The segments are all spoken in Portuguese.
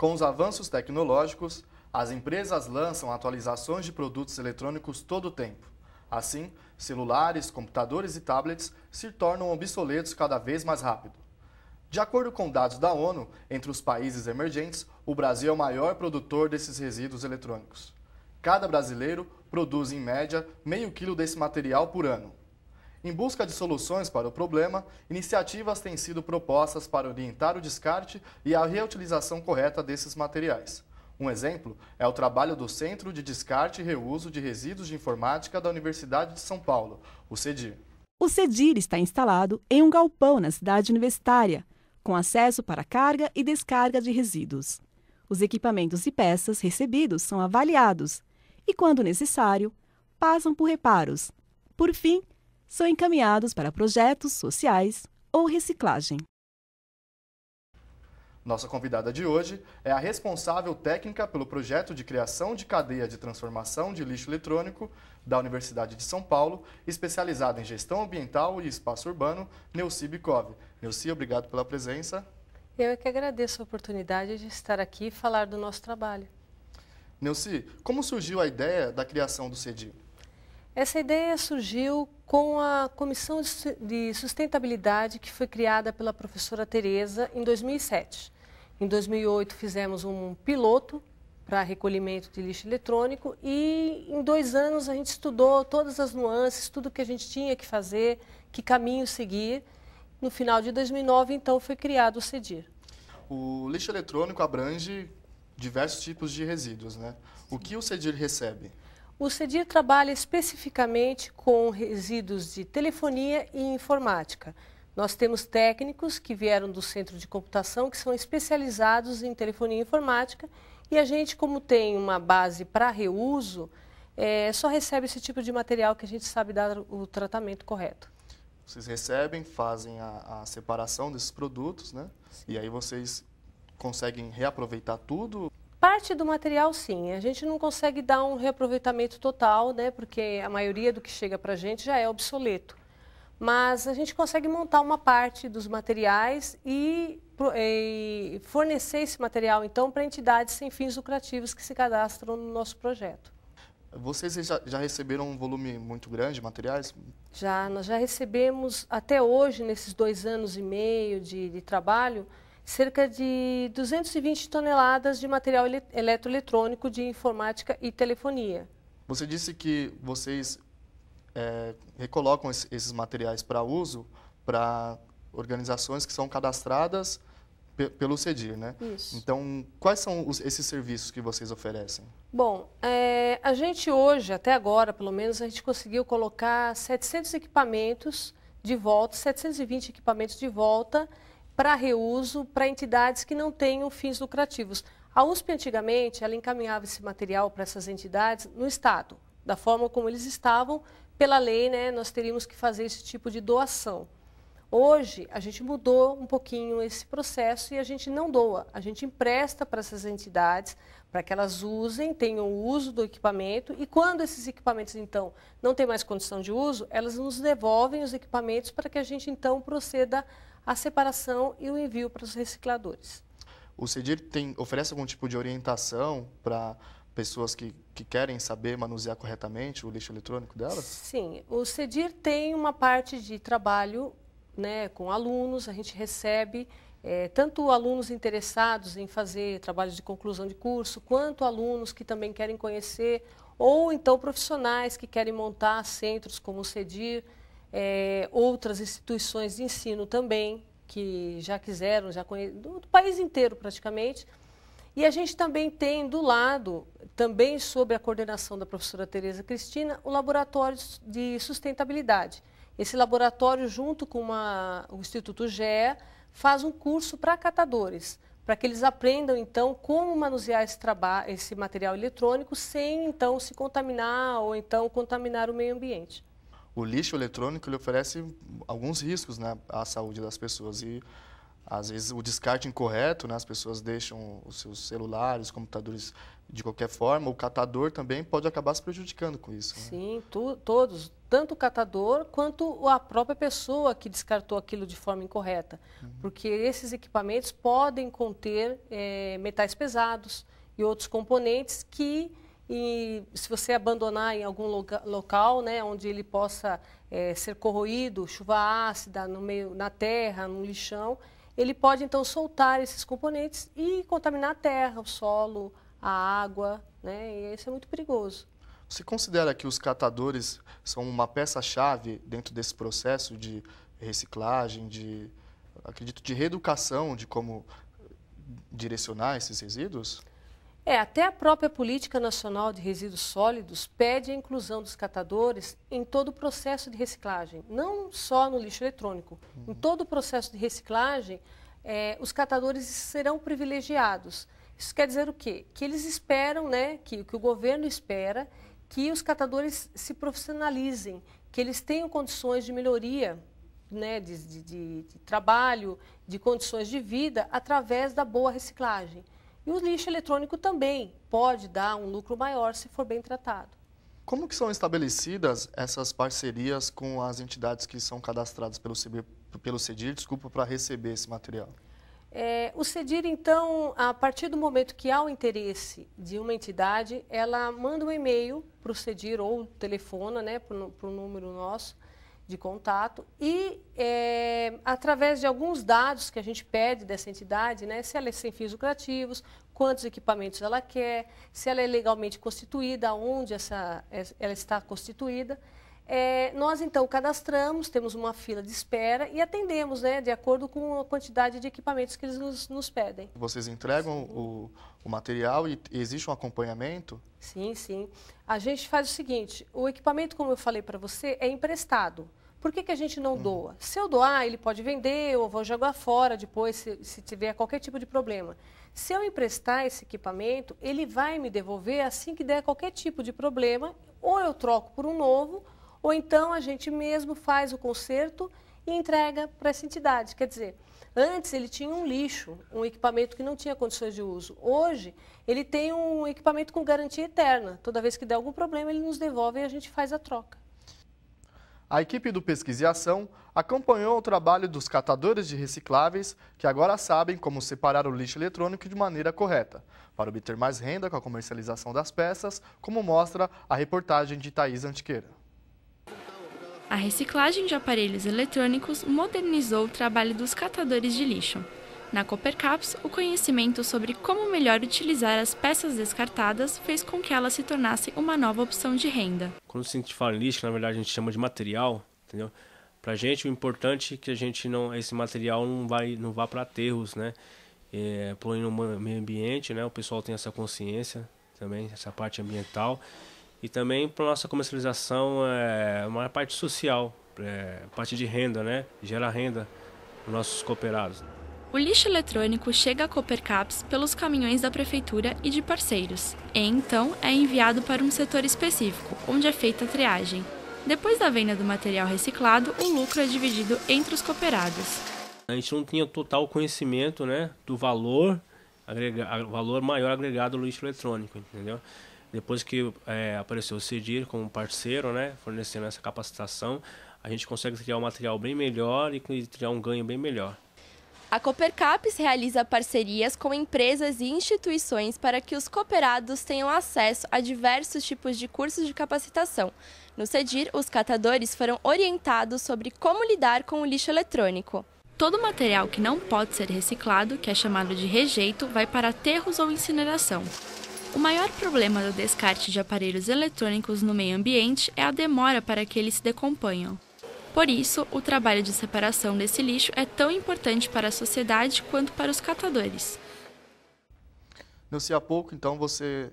Com os avanços tecnológicos, as empresas lançam atualizações de produtos eletrônicos todo o tempo. Assim, celulares, computadores e tablets se tornam obsoletos cada vez mais rápido. De acordo com dados da ONU, entre os países emergentes, o Brasil é o maior produtor desses resíduos eletrônicos. Cada brasileiro produz, em média, meio quilo desse material por ano. Em busca de soluções para o problema, iniciativas têm sido propostas para orientar o descarte e a reutilização correta desses materiais. Um exemplo é o trabalho do Centro de Descarte e Reuso de Resíduos de Informática da Universidade de São Paulo, o CEDIR. O CEDIR está instalado em um galpão na cidade universitária, com acesso para carga e descarga de resíduos. Os equipamentos e peças recebidos são avaliados e, quando necessário, passam por reparos. Por fim, são encaminhados para projetos sociais ou reciclagem. Nossa convidada de hoje é a responsável técnica pelo projeto de criação de cadeia de transformação de lixo eletrônico da Universidade de São Paulo, especializada em gestão ambiental e espaço urbano, Neuci Bikov. Neuci, obrigado pela presença. Eu é que agradeço a oportunidade de estar aqui e falar do nosso trabalho. Neuci, como surgiu a ideia da criação do CEDIR? Essa ideia surgiu com a Comissão de Sustentabilidade que foi criada pela professora Tereza em 2007. Em 2008 fizemos um piloto para recolhimento de lixo eletrônico e em 2 anos a gente estudou todas as nuances, tudo que a gente tinha que fazer, que caminho seguir. No final de 2009, então, foi criado o CEDIR. O lixo eletrônico abrange diversos tipos de resíduos, né? O que o CEDIR recebe? O CEDIR trabalha especificamente com resíduos de telefonia e informática. Nós temos técnicos que vieram do centro de computação, que são especializados em telefonia e informática, e a gente, como tem uma base para reuso, só recebe esse tipo de material que a gente sabe dar o tratamento correto. Vocês recebem, fazem a separação desses produtos, né? E aí vocês conseguem reaproveitar tudo? Parte do material, sim. A gente não consegue dar um reaproveitamento total, né? Porque a maioria do que chega para a gente já é obsoleto. Mas a gente consegue montar uma parte dos materiais e fornecer esse material, então, para entidades sem fins lucrativos que se cadastram no nosso projeto. Vocês já receberam um volume muito grande de materiais? Nós já recebemos, até hoje, nesses 2 anos e meio de trabalho, cerca de 220 toneladas de material eletroeletrônico de informática e telefonia. Você disse que vocês recolocam esses materiais para uso para organizações que são cadastradas pelo CEDIR, né? Isso. Então, quais são esses serviços que vocês oferecem? Bom, a gente hoje, até agora, pelo menos, a gente conseguiu colocar 700 equipamentos de volta, 720 equipamentos de volta para reuso para entidades que não tenham fins lucrativos. A USP, antigamente, ela encaminhava esse material para essas entidades no Estado, da forma como eles estavam. Pela lei, né, nós teríamos que fazer esse tipo de doação. Hoje, a gente mudou um pouquinho esse processo e a gente não doa, a gente empresta para essas entidades, para que elas usem, tenham o uso do equipamento e quando esses equipamentos, então, não têm mais condição de uso, elas nos devolvem os equipamentos para que a gente, então, proceda à separação e o envio para os recicladores. O CEDIR oferece algum tipo de orientação para pessoas que querem saber manusear corretamente o lixo eletrônico delas? Sim, o CEDIR tem uma parte de trabalho, né, com alunos, a gente recebe tanto alunos interessados em fazer trabalhos de conclusão de curso, quanto alunos que também querem conhecer, ou então profissionais que querem montar centros como o CEDIR, outras instituições de ensino também, que já quiseram, já conhecem, do país inteiro praticamente. E a gente também tem do lado, também sob a coordenação da professora Tereza Cristina, o Laboratório de Sustentabilidade. Esse laboratório, junto com o Instituto GEA, faz um curso para catadores, para que eles aprendam, então, como manusear esse material eletrônico sem, então, se contaminar ou, então, contaminar o meio ambiente. O lixo eletrônico ele oferece alguns riscos, né, à saúde das pessoas e às vezes o descarte incorreto, né? As pessoas deixam os seus celulares, computadores de qualquer forma, o catador também pode acabar se prejudicando com isso. Né? Sim, todos, tanto o catador quanto a própria pessoa que descartou aquilo de forma incorreta, porque esses equipamentos podem conter metais pesados e outros componentes que, se você abandonar em algum local, né, onde ele possa ser corroído, chuva ácida, na terra, no lixão, ele pode então soltar esses componentes e contaminar a terra, o solo, a água, né? E isso é muito perigoso. Você considera que os catadores são uma peça-chave dentro desse processo de reciclagem, acredito, de reeducação de como direcionar esses resíduos? Até a própria Política Nacional de Resíduos Sólidos pede a inclusão dos catadores em todo o processo de reciclagem, não só no lixo eletrônico. Em todo o processo de reciclagem, os catadores serão privilegiados. Isso quer dizer o quê? Que eles esperam, né, que o governo espera que os catadores se profissionalizem, que eles tenham condições de melhoria, né, de trabalho, de condições de vida, através da boa reciclagem. E o lixo eletrônico também pode dar um lucro maior se for bem tratado. Como que são estabelecidas essas parcerias com as entidades que são cadastradas pelo CEDIR, para receber esse material? O CEDIR, então, a partir do momento que há o interesse de uma entidade, ela manda um e-mail para o CEDIR ou telefona, né, para o número nosso de contato e, através de alguns dados que a gente pede dessa entidade, né, se ela é sem fins lucrativos, quantos equipamentos ela quer, se ela é legalmente constituída, onde ela está constituída, nós, então, cadastramos, temos uma fila de espera e atendemos, né, de acordo com a quantidade de equipamentos que eles nos pedem. Vocês entregam o material e existe um acompanhamento? Sim, sim. A gente faz o seguinte, o equipamento, como eu falei para você, é emprestado. Por que a gente não doa? Se eu doar, ele pode vender ou vou jogar fora depois, se tiver qualquer tipo de problema. Se eu emprestar esse equipamento, ele vai me devolver assim que der qualquer tipo de problema, ou eu troco por um novo, ou então a gente mesmo faz o conserto e entrega para essa entidade. Quer dizer, antes ele tinha um lixo, um equipamento que não tinha condições de uso. Hoje, ele tem um equipamento com garantia eterna. Toda vez que der algum problema, ele nos devolve e a gente faz a troca. A equipe do Pesquisa e Ação acompanhou o trabalho dos catadores de recicláveis, que agora sabem como separar o lixo eletrônico de maneira correta, para obter mais renda com a comercialização das peças, como mostra a reportagem de Thaís Antiqueira. A reciclagem de aparelhos eletrônicos modernizou o trabalho dos catadores de lixo. Na Coopercaps, o conhecimento sobre como melhor utilizar as peças descartadas fez com que elas se tornassem uma nova opção de renda. Quando a gente fala em lixo, na verdade a gente chama de material, entendeu? Pra gente o importante é que esse material não vá para aterros, né? Poluindo o meio ambiente, né? O pessoal tem essa consciência também, essa parte ambiental. E também para nossa comercialização uma parte social, parte de renda, né? Gera renda para os nossos cooperados. O lixo eletrônico chega a Coopercaps pelos caminhões da prefeitura e de parceiros, e então é enviado para um setor específico, onde é feita a triagem. Depois da venda do material reciclado, o lucro é dividido entre os cooperados. A gente não tinha total conhecimento, né, do valor maior agregado do lixo eletrônico, entendeu? Depois que apareceu o CEDIR como parceiro, né, fornecendo essa capacitação, a gente consegue criar um material bem melhor e criar um ganho bem melhor. A Coopercaps realiza parcerias com empresas e instituições para que os cooperados tenham acesso a diversos tipos de cursos de capacitação. No CEDIR, os catadores foram orientados sobre como lidar com o lixo eletrônico. Todo material que não pode ser reciclado, que é chamado de rejeito, vai para aterros ou incineração. O maior problema do descarte de aparelhos eletrônicos no meio ambiente é a demora para que eles se decomponham. Por isso, o trabalho de separação desse lixo é tão importante para a sociedade quanto para os catadores. Nilce, há pouco, então, você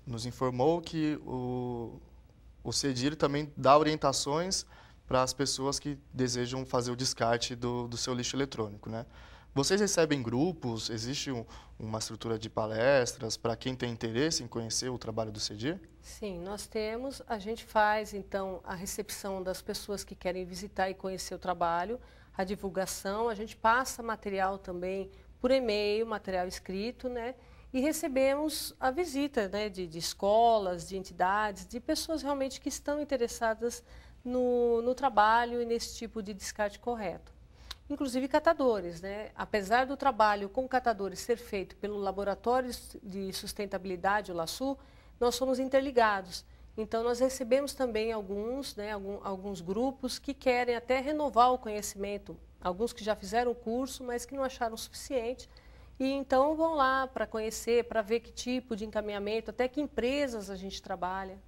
nos informou que o CEDIR também dá orientações para as pessoas que desejam fazer o descarte do seu lixo eletrônico, né? Vocês recebem grupos? Existe uma estrutura de palestras para quem tem interesse em conhecer o trabalho do CEDIR? Sim, nós temos. A gente faz, então, a recepção das pessoas que querem visitar e conhecer o trabalho. a divulgação, a gente passa material também por e-mail, material escrito, né? E recebemos a visita, né, de escolas, de entidades, de pessoas realmente que estão interessadas no trabalho e nesse tipo de descarte correto. Inclusive catadores, né? Apesar do trabalho com catadores ser feito pelo Laboratório de Sustentabilidade, o LASSU, nós somos interligados. Então, nós recebemos também alguns grupos que querem até renovar o conhecimento, alguns que já fizeram o curso, mas que não acharam o suficiente, e então vão lá para conhecer, para ver que tipo de encaminhamento, até que empresas a gente trabalha.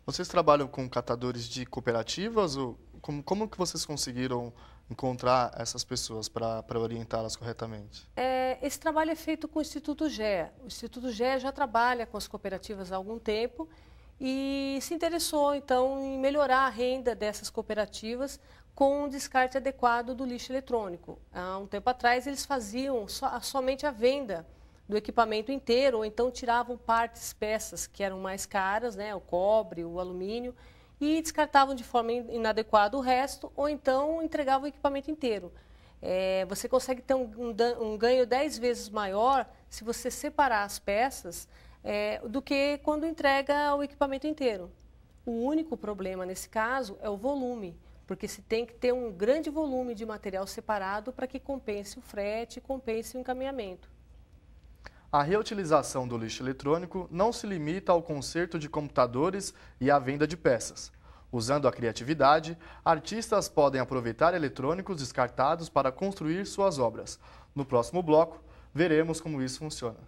Vocês trabalham com catadores de cooperativas? Ou como que vocês conseguiram encontrar essas pessoas para orientá-las corretamente? Esse trabalho é feito com o Instituto GEA. O Instituto GEA já trabalha com as cooperativas há algum tempo e se interessou, então, em melhorar a renda dessas cooperativas com um descarte adequado do lixo eletrônico. Há um tempo atrás, eles faziam somente a venda do equipamento inteiro, ou então tiravam partes, peças que eram mais caras, né, o cobre, o alumínio, e descartavam de forma inadequada o resto, ou então entregavam o equipamento inteiro. Você consegue ter um ganho 10 vezes maior se você separar as peças do que quando entrega o equipamento inteiro. O único problema nesse caso é o volume, porque se tem que ter um grande volume de material separado para que compense o frete, compense o encaminhamento. A reutilização do lixo eletrônico não se limita ao conserto de computadores e à venda de peças. Usando a criatividade, artistas podem aproveitar eletrônicos descartados para construir suas obras. No próximo bloco, veremos como isso funciona.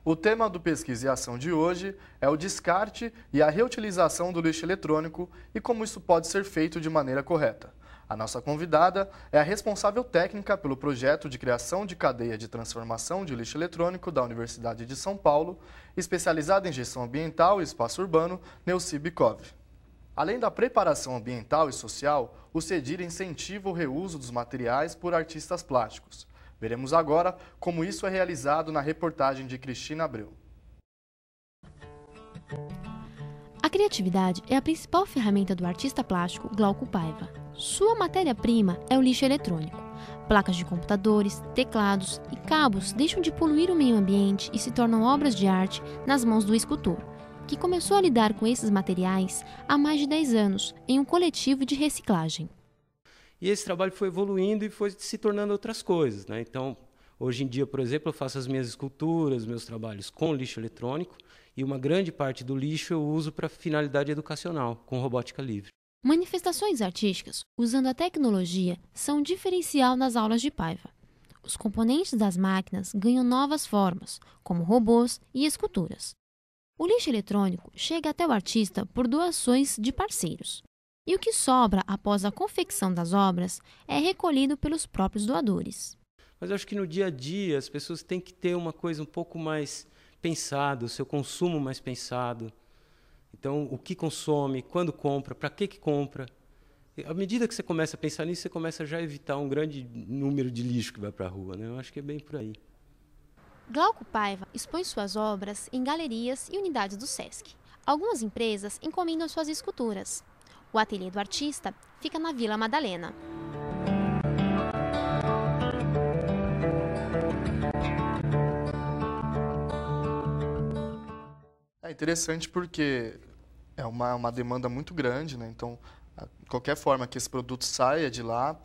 O tema do Pesquisa e Ação de hoje é o descarte e a reutilização do lixo eletrônico e como isso pode ser feito de maneira correta. A nossa convidada é a responsável técnica pelo projeto de criação de cadeia de transformação de lixo eletrônico da Universidade de São Paulo, especializada em gestão ambiental e espaço urbano, Neuci Bikov. Além da preparação ambiental e social, o CEDIR incentiva o reuso dos materiais por artistas plásticos. Veremos agora como isso é realizado na reportagem de Cristina Abreu. A criatividade é a principal ferramenta do artista plástico Glauco Paiva. Sua matéria-prima é o lixo eletrônico. Placas de computadores, teclados e cabos deixam de poluir o meio ambiente e se tornam obras de arte nas mãos do escultor, que começou a lidar com esses materiais há mais de 10 anos em um coletivo de reciclagem. E esse trabalho foi evoluindo e foi se tornando outras coisas, né? Então, hoje em dia, por exemplo, eu faço as minhas esculturas, meus trabalhos com lixo eletrônico, e uma grande parte do lixo eu uso para finalidade educacional, com robótica livre. Manifestações artísticas usando a tecnologia são um diferencial nas aulas de Paiva. Os componentes das máquinas ganham novas formas, como robôs e esculturas. O lixo eletrônico chega até o artista por doações de parceiros. E o que sobra após a confecção das obras é recolhido pelos próprios doadores. Mas eu acho que no dia a dia as pessoas têm que ter uma coisa um pouco mais pensada, o seu consumo mais pensado. Então, o que consome, quando compra, para que compra. E à medida que você começa a pensar nisso, você começa já a evitar um grande número de lixo que vai para a rua, né? Eu acho que é bem por aí. Glauco Paiva expõe suas obras em galerias e unidades do SESC. Algumas empresas encomendam suas esculturas. O ateliê do artista fica na Vila Madalena. É interessante porque é uma demanda muito grande, né? Então, qualquer forma que esse produto saia de lá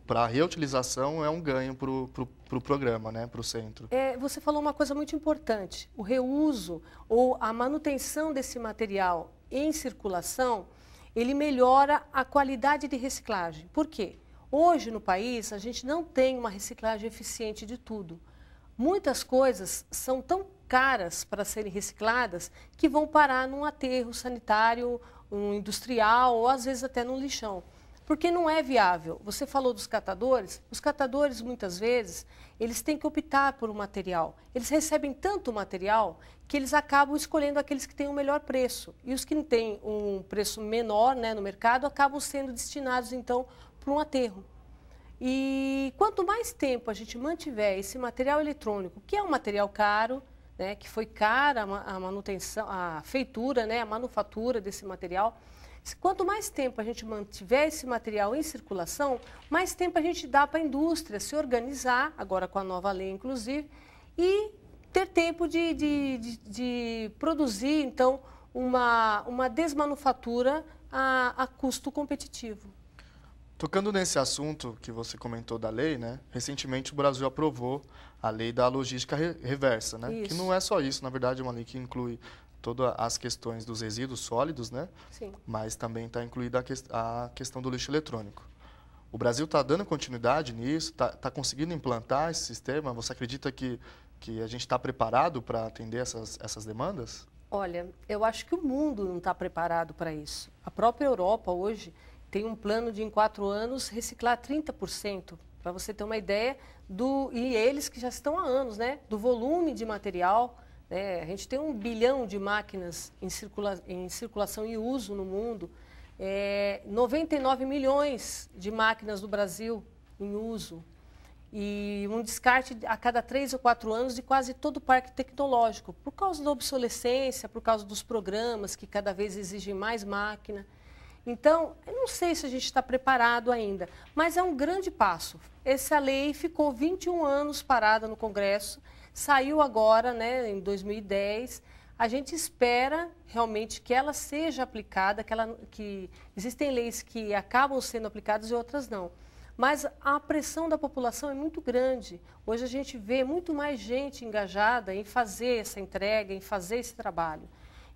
para a reutilização é um ganho para o programa, né? Para o centro. Você falou uma coisa muito importante. O reuso ou a manutenção desse material em circulação, ele melhora a qualidade de reciclagem. Por quê? Hoje no país a gente não tem uma reciclagem eficiente de tudo. Muitas coisas são tão caras para serem recicladas que vão parar num aterro sanitário um industrial ou às vezes até num lixão. Porque não é viável. Você falou dos catadores. Os catadores, muitas vezes, eles têm que optar por um material. Eles recebem tanto material que eles acabam escolhendo aqueles que têm o melhor preço. E os que têm um preço menor, né, no mercado acabam sendo destinados, então, para um aterro. E quanto mais tempo a gente mantiver esse material eletrônico, que é um material caro, né, que foi cara a manutenção, a feitura, né, a manufatura desse material, quanto mais tempo a gente mantiver esse material em circulação, mais tempo a gente dá para a indústria se organizar, agora com a nova lei inclusive, e ter tempo de produzir, então, uma desmanufatura a custo competitivo. Tocando nesse assunto que você comentou da lei, né? Recentemente o Brasil aprovou a lei da logística reversa, né? Isso. Que não é só isso, na verdade é uma lei que inclui todas as questões dos resíduos sólidos, né? Sim. Mas também está incluída a questão do lixo eletrônico. O Brasil está dando continuidade nisso, está conseguindo implantar esse sistema? Você acredita que a gente está preparado para atender essas demandas? Olha, eu acho que o mundo não está preparado para isso. A própria Europa hoje tem um plano de, em 4 anos, reciclar 30%, para você ter uma ideia, e eles que já estão há anos, né, do volume de material. A gente tem 1 bilhão de máquinas em circulação e uso no mundo, 99 milhões de máquinas no Brasil em uso e um descarte a cada 3 ou 4 anos de quase todo o parque tecnológico, por causa da obsolescência, por causa dos programas que cada vez exigem mais máquina. Então, eu não sei se a gente está preparado ainda, mas é um grande passo. Essa lei ficou 21 anos parada no Congresso, saiu agora, né, em 2010. A gente espera realmente que ela seja aplicada, que existem leis que acabam sendo aplicadas e outras não. Mas a pressão da população é muito grande. Hoje a gente vê muito mais gente engajada em fazer essa entrega, em fazer esse trabalho.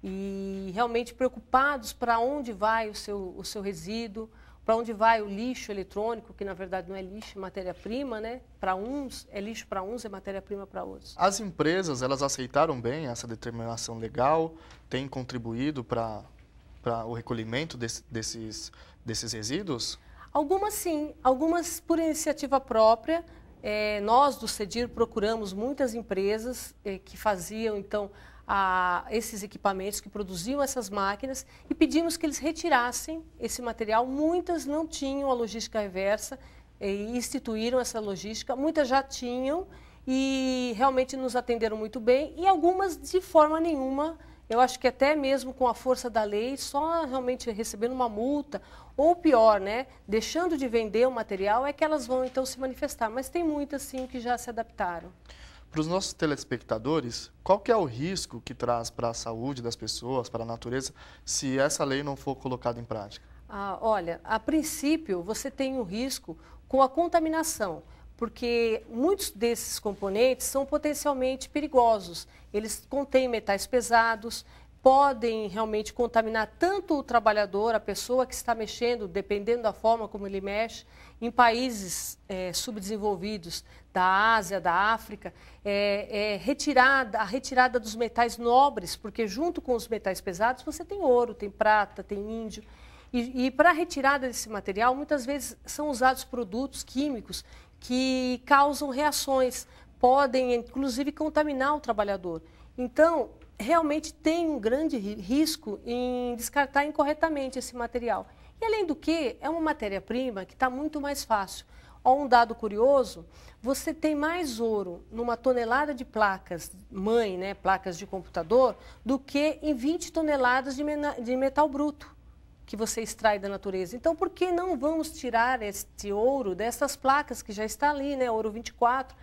E realmente preocupados para onde vai o seu resíduo, para onde vai o lixo eletrônico, que na verdade não é lixo, é matéria-prima, né? Para uns é lixo, para uns é matéria-prima para outros. As empresas, elas aceitaram bem essa determinação legal, têm contribuído para o recolhimento desses resíduos? Algumas sim, algumas por iniciativa própria. Nós do CEDIR procuramos muitas empresas que faziam, então, esses equipamentos, que produziam essas máquinas, e pedimos que eles retirassem esse material. Muitas não tinham a logística reversa e instituíram essa logística, muitas já tinham e realmente nos atenderam muito bem, e algumas de forma nenhuma. Eu acho que até mesmo com a força da lei, só realmente recebendo uma multa, ou pior, né, deixando de vender o material, é que elas vão então se manifestar. Mas tem muitas sim que já se adaptaram. Para os nossos telespectadores, qual que é o risco que traz para a saúde das pessoas, para a natureza, se essa lei não for colocada em prática? Olha, a princípio você tem um risco com a contaminação, porque muitos desses componentes são potencialmente perigosos. Eles contêm metais pesados, podem realmente contaminar tanto o trabalhador, a pessoa que está mexendo, dependendo da forma como ele mexe. Em países subdesenvolvidos da Ásia, da África, a retirada dos metais nobres, porque junto com os metais pesados você tem ouro, tem prata, tem índio. E para a retirada desse material, muitas vezes são usados produtos químicos que causam reações, podem inclusive contaminar o trabalhador. Então, realmente tem um grande risco em descartar incorretamente esse material. E além do que, é uma matéria-prima que está muito mais fácil. Um dado curioso, você tem mais ouro numa tonelada de placas mãe, né, placas de computador, do que em 20 toneladas de metal bruto que você extrai da natureza. Então, por que não vamos tirar este ouro dessas placas que já está ali, né, ouro 24,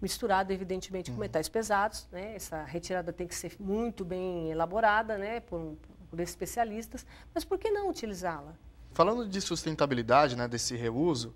misturado, evidentemente, com metais pesados, né? Essa retirada tem que ser muito bem elaborada, né, por especialistas, mas por que não utilizá-la? Falando de sustentabilidade, né, desse reuso,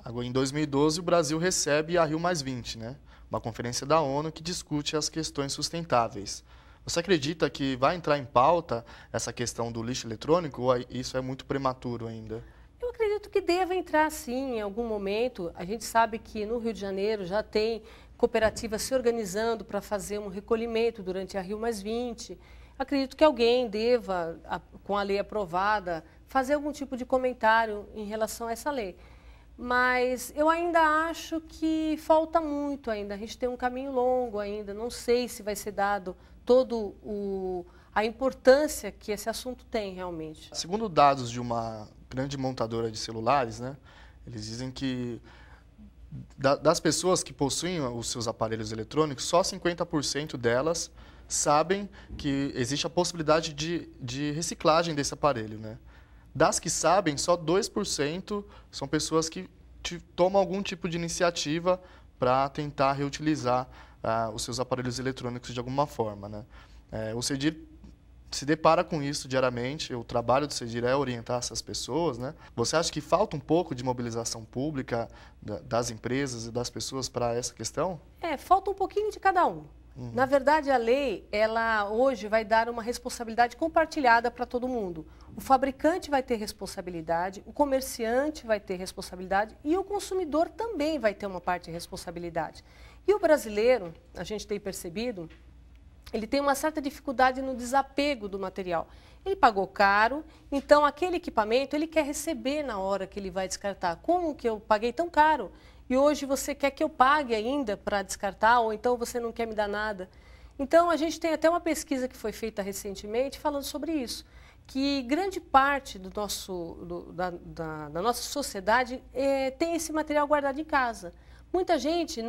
agora em 2012 o Brasil recebe a Rio+20, né, uma conferência da ONU que discute as questões sustentáveis. Você acredita que vai entrar em pauta essa questão do lixo eletrônico ou isso é muito prematuro ainda? Eu acredito que deva entrar sim em algum momento. A gente sabe que no Rio de Janeiro já tem cooperativas se organizando para fazer um recolhimento durante a Rio+20. acredito que alguém deva, com a lei aprovada, fazer algum tipo de comentário em relação a essa lei. Mas eu ainda acho que falta muito ainda, a gente tem um caminho longo ainda, não sei se vai ser dado todo a importância que esse assunto tem realmente. Segundo dados de uma grande montadora de celulares, né, eles dizem que das pessoas que possuem os seus aparelhos eletrônicos, só 50% delas sabem que existe a possibilidade de reciclagem desse aparelho, né? Das que sabem, só 2% são pessoas que tomam algum tipo de iniciativa para tentar reutilizar os seus aparelhos eletrônicos de alguma forma, né? O CEDIR se depara com isso diariamente, o trabalho do CEDIR é orientar essas pessoas, né? Você acha que falta um pouco de mobilização pública das empresas e das pessoas para essa questão? Falta um pouquinho de cada um. Na verdade, a lei, ela hoje vai dar uma responsabilidade compartilhada para todo mundo. O fabricante vai ter responsabilidade, o comerciante vai ter responsabilidade e o consumidor também vai ter uma parte de responsabilidade. E o brasileiro, a gente tem percebido, ele tem uma certa dificuldade no desapego do material. Ele pagou caro, então aquele equipamento ele quer receber na hora que ele vai descartar. Como que eu paguei tão caro? E hoje você quer que eu pague ainda para descartar, ou então você não quer me dar nada. Então, a gente tem até uma pesquisa que foi feita recentemente falando sobre isso, que grande parte da nossa sociedade tem esse material guardado em casa. Muita gente,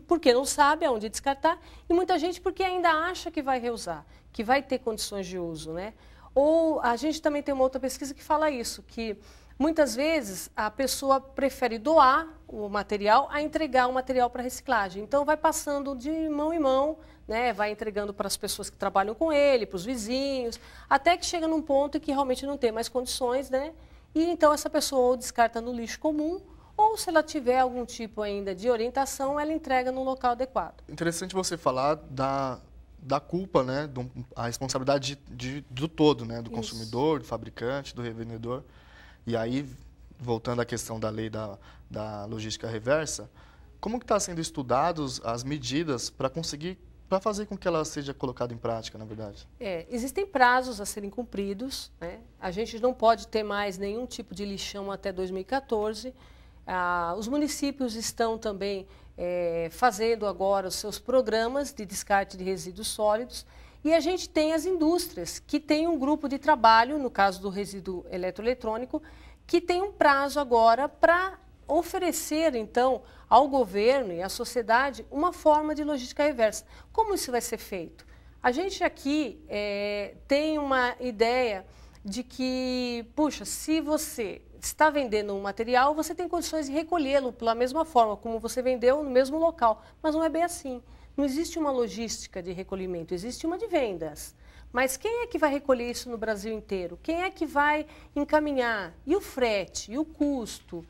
porque não sabe aonde descartar, e muita gente porque ainda acha que vai reusar, que vai ter condições de uso, né? Ou a gente também tem uma outra pesquisa que fala isso, que muitas vezes a pessoa prefere doar o material a entregar o material para reciclagem. Então, vai passando de mão em mão, né? Vai entregando para as pessoas que trabalham com ele, para os vizinhos, até que chega num ponto em que realmente não tem mais condições, né? E então essa pessoa ou descarta no lixo comum, ou se ela tiver algum tipo ainda de orientação, ela entrega no local adequado. Interessante você falar da culpa, né? A responsabilidade do todo, né? Do consumidor, do fabricante, do revendedor. E aí, voltando à questão da lei da logística reversa, como que está sendo estudados as medidas para fazer com que ela seja colocada em prática, na verdade? Existem prazos a serem cumpridos, né? A gente não pode ter mais nenhum tipo de lixão até 2014. Os municípios estão também fazendo agora os seus programas de descarte de resíduos sólidos. E a gente tem as indústrias, que têm um grupo de trabalho, no caso do resíduo eletroeletrônico, que tem um prazo agora para oferecer, então, ao governo e à sociedade uma forma de logística reversa. Como isso vai ser feito? A gente aqui tem uma ideia de que, puxa, se você está vendendo um material, você tem condições de recolhê-lo pela mesma forma como você vendeu no mesmo local, mas não é bem assim. Não existe uma logística de recolhimento, existe uma de vendas. Mas quem é que vai recolher isso no Brasil inteiro? Quem é que vai encaminhar? E o frete? E o custo?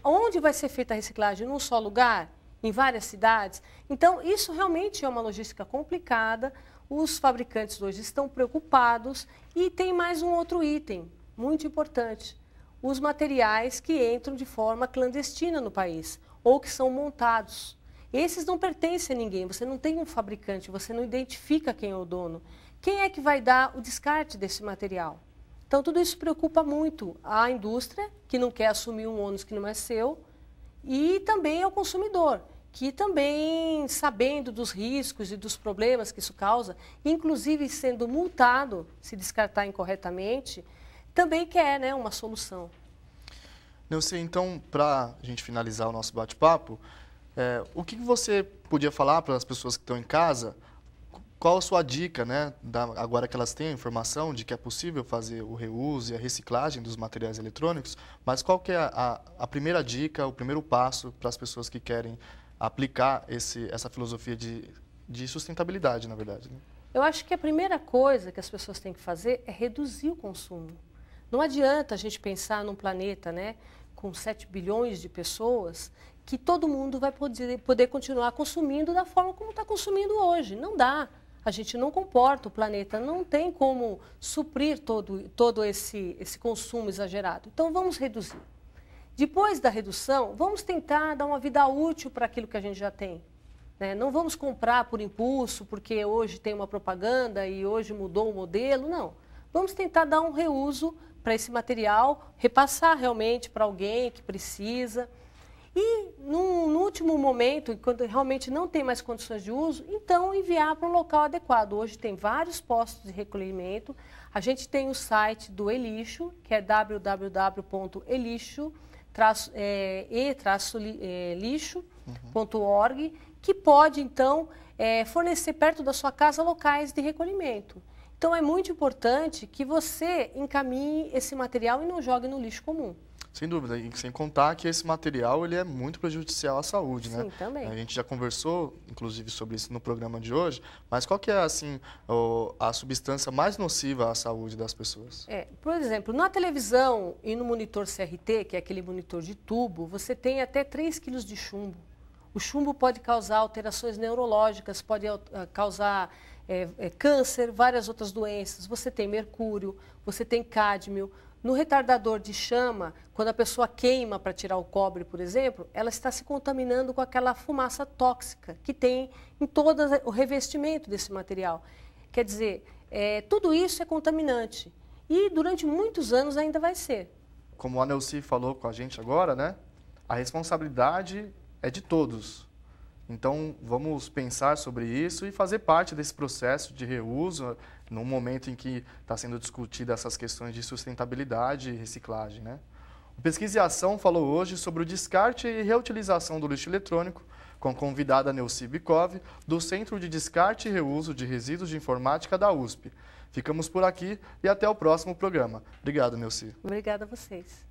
Onde vai ser feita a reciclagem? Num só lugar? Em várias cidades? Então, isso realmente é uma logística complicada. Os fabricantes hoje estão preocupados. E tem mais um outro item, muito importante. Os materiais que entram de forma clandestina no país, ou que são montados. Esses não pertencem a ninguém, você não tem um fabricante, você não identifica quem é o dono. Quem é que vai dar o descarte desse material? Então, tudo isso preocupa muito a indústria, que não quer assumir um ônus que não é seu, e também ao consumidor, que também, sabendo dos riscos e dos problemas que isso causa, inclusive sendo multado se descartar incorretamente, também quer, né, uma solução. Neuci, então, para a gente finalizar o nosso bate-papo, o que você podia falar para as pessoas que estão em casa? Qual a sua dica, né, agora que elas têm a informação de que é possível fazer o reuso e a reciclagem dos materiais eletrônicos, mas qual que é a primeira dica, o primeiro passo para as pessoas que querem aplicar essa filosofia de sustentabilidade, na verdade? Né? Eu acho que a primeira coisa que as pessoas têm que fazer é reduzir o consumo. Não adianta a gente pensar num planeta, né, com 7 bilhões de pessoas, que todo mundo vai poder continuar consumindo da forma como está consumindo hoje. Não dá. A gente não comporta o planeta, não tem como suprir todo esse consumo exagerado. Então, vamos reduzir. Depois da redução, vamos tentar dar uma vida útil para aquilo que a gente já tem. né? Não vamos comprar por impulso, porque hoje tem uma propaganda e hoje mudou o modelo, não. Vamos tentar dar um reuso para esse material, repassar realmente para alguém que precisa. E no último momento, quando realmente não tem mais condições de uso, então enviar para um local adequado. Hoje tem vários postos de recolhimento. A gente tem o site do Elixo, que é www.elixo-lixo.org, que pode, então, fornecer perto da sua casa locais de recolhimento. Então, é muito importante que você encaminhe esse material e não jogue no lixo comum. Sem dúvida, e sem contar que esse material ele é muito prejudicial à saúde, né? Sim, também. A gente já conversou, inclusive, sobre isso no programa de hoje, mas qual que é, assim, a substância mais nociva à saúde das pessoas? Por exemplo, na televisão e no monitor CRT, que é aquele monitor de tubo, você tem até 3 quilos de chumbo. O chumbo pode causar alterações neurológicas, pode causar câncer, várias outras doenças. Você tem mercúrio, você tem cádmio. No retardador de chama, quando a pessoa queima para tirar o cobre, por exemplo, ela está se contaminando com aquela fumaça tóxica que tem em todo o revestimento desse material. Quer dizer, tudo isso é contaminante e durante muitos anos ainda vai ser. Como a Nelci falou com a gente agora, né? A responsabilidade é de todos. Então, vamos pensar sobre isso e fazer parte desse processo de reuso no momento em que está sendo discutida essas questões de sustentabilidade e reciclagem, né? O Pesquisa e Ação falou hoje sobre o descarte e reutilização do lixo eletrônico, com a convidada Nelci Bikov, do Centro de Descarte e Reuso de Resíduos de Informática da USP. Ficamos por aqui e até o próximo programa. Obrigado, Nelci. Obrigada a vocês.